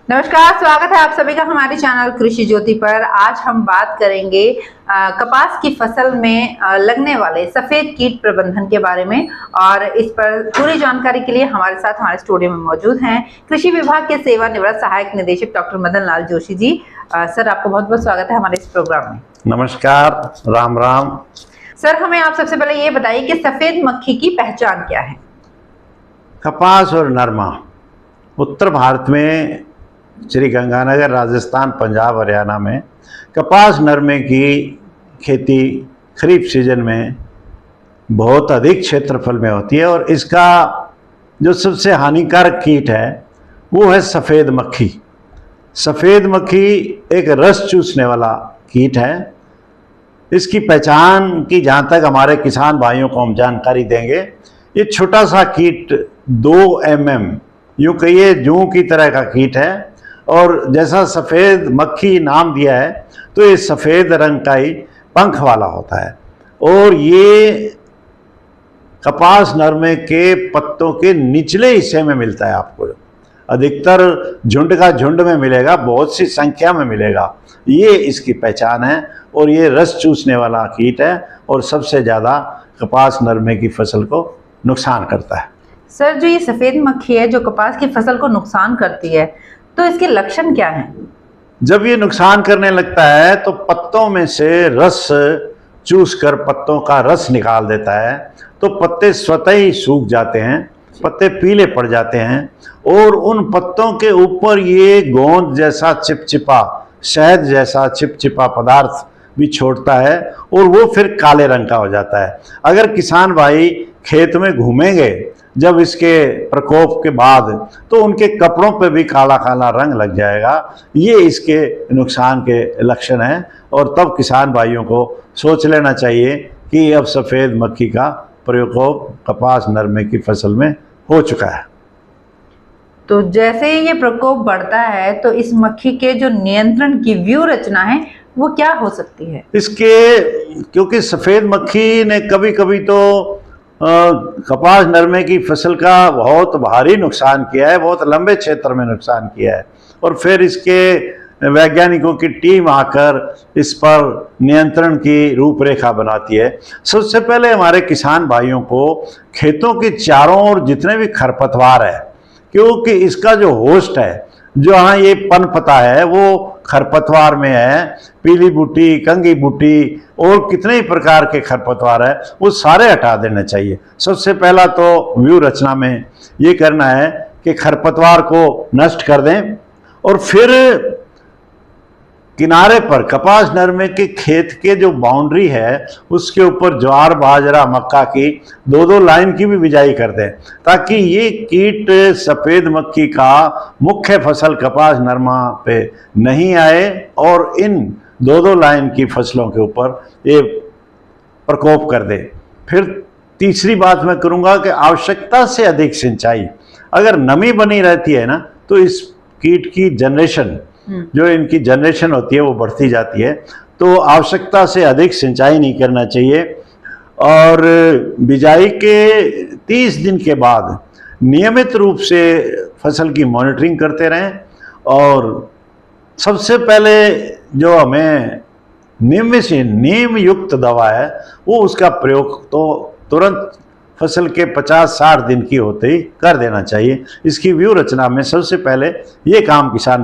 नमस्कार, स्वागत है आप सभी का हमारे चैनल कृषि ज्योति पर। आज हम बात करेंगे कपास की फसल में लगने वाले सफेद कीट प्रबंधन के बारे में। और इस पर पूरी जानकारी के लिए हमारे साथ हमारे स्टूडियो में मौजूद हैं कृषि विभाग के सेवानिवृत्त सहायक निदेशक डॉक्टर मदन लाल जोशी जी। सर, आपको बहुत बहुत स्वागत है हमारे इस प्रोग्राम में। नमस्कार, राम राम। सर, हमें आप सबसे पहले ये बताइए कि सफेद मक्खी की पहचान क्या है? कपास और नरमा उत्तर भारत में श्री गंगानगर, राजस्थान, पंजाब, हरियाणा में कपास नरमे की खेती खरीफ सीजन में बहुत अधिक क्षेत्रफल में होती है। और इसका जो सबसे हानिकारक कीट है वो है सफ़ेद मक्खी। सफ़ेद मक्खी एक रस चूसने वाला कीट है। इसकी पहचान की जहाँ तक हमारे किसान भाइयों को हम जानकारी देंगे, ये छोटा सा कीट 2 mm यूँ कहिए जूं की तरह का कीट है। और जैसा सफ़ेद मक्खी नाम दिया है तो ये सफ़ेद रंग का ही पंख वाला होता है। और ये कपास नरमे के पत्तों के निचले हिस्से में मिलता है। आपको अधिकतर झुंड का झुंड में मिलेगा, बहुत सी संख्या में मिलेगा। ये इसकी पहचान है। और ये रस चूसने वाला कीट है और सबसे ज़्यादा कपास नरमे की फसल को नुकसान करता है। सर, जो ये सफ़ेद मक्खी है जो कपास की फसल को नुकसान करती है, तो इसके लक्षण क्या हैं? जब ये नुकसान करने लगता है तो पत्तों में से रस चूस कर पत्तों का रस निकाल देता है। तो पत्ते स्वतः ही सूख जाते हैं, पत्ते पीले पड़ जाते हैं। और उन पत्तों के ऊपर ये गोंद जैसा चिपचिपा, शहद जैसा चिपचिपा पदार्थ भी छोड़ता है और वो फिर काले रंग का हो जाता है। अगर किसान भाई खेत में घूमेंगे जब इसके प्रकोप के बाद, तो उनके कपड़ों पे भी काला काला रंग लग जाएगा। ये इसके नुकसान के लक्षण हैं। और तब किसान भाइयों को सोच लेना चाहिए कि अब सफ़ेद मक्खी का प्रकोप कपास नरमे की फसल में हो चुका है। तो जैसे ये प्रकोप बढ़ता है तो इस मक्खी के जो नियंत्रण की व्यूह रचना है वो क्या हो सकती है? क्योंकि सफ़ेद मक्खी ने कभी कभी तो कपास नरमे की फसल का बहुत भारी नुकसान किया है, बहुत लंबे क्षेत्र में नुकसान किया है। और फिर इसके वैज्ञानिकों की टीम आकर इस पर नियंत्रण की रूपरेखा बनाती है। सबसे पहले हमारे किसान भाइयों को खेतों के चारों ओर जितने भी खरपतवार है, क्योंकि इसका जो होस्ट है, जो हाँ ये पनपता है, वो खरपतवार में है। पीली बूटी, कंगी बूटी और कितने ही प्रकार के खरपतवार है, वो सारे हटा देने चाहिए। सबसे पहला तो व्यूह रचना में ये करना है कि खरपतवार को नष्ट कर दें। और फिर किनारे पर कपास नरमे के खेत के जो बाउंड्री है उसके ऊपर ज्वार, बाजरा, मक्का की 2-2 लाइन की भी बिजाई कर दें, ताकि ये कीट सफ़ेद मक्खी का मुख्य फसल कपास नरमा पे नहीं आए और इन 2-2 लाइन की फसलों के ऊपर ये प्रकोप कर दे। फिर तीसरी बात मैं करूँगा कि आवश्यकता से अधिक सिंचाई। अगर नमी बनी रहती है ना तो इस कीट की जनरेशन, जो इनकी जनरेशन होती है वो बढ़ती जाती है। तो आवश्यकता से अधिक सिंचाई नहीं करना चाहिए। और बिजाई के 30 दिन के बाद नियमित रूप से फसल की मॉनिटरिंग करते रहें। और सबसे पहले जो हमें नीम युक्त दवा है वो उसका प्रयोग तो तुरंत फसल के 50-60 दिन की होते ही कर देना चाहिए। इसकी व्यूह रचना में सबसे पहले ये काम किसान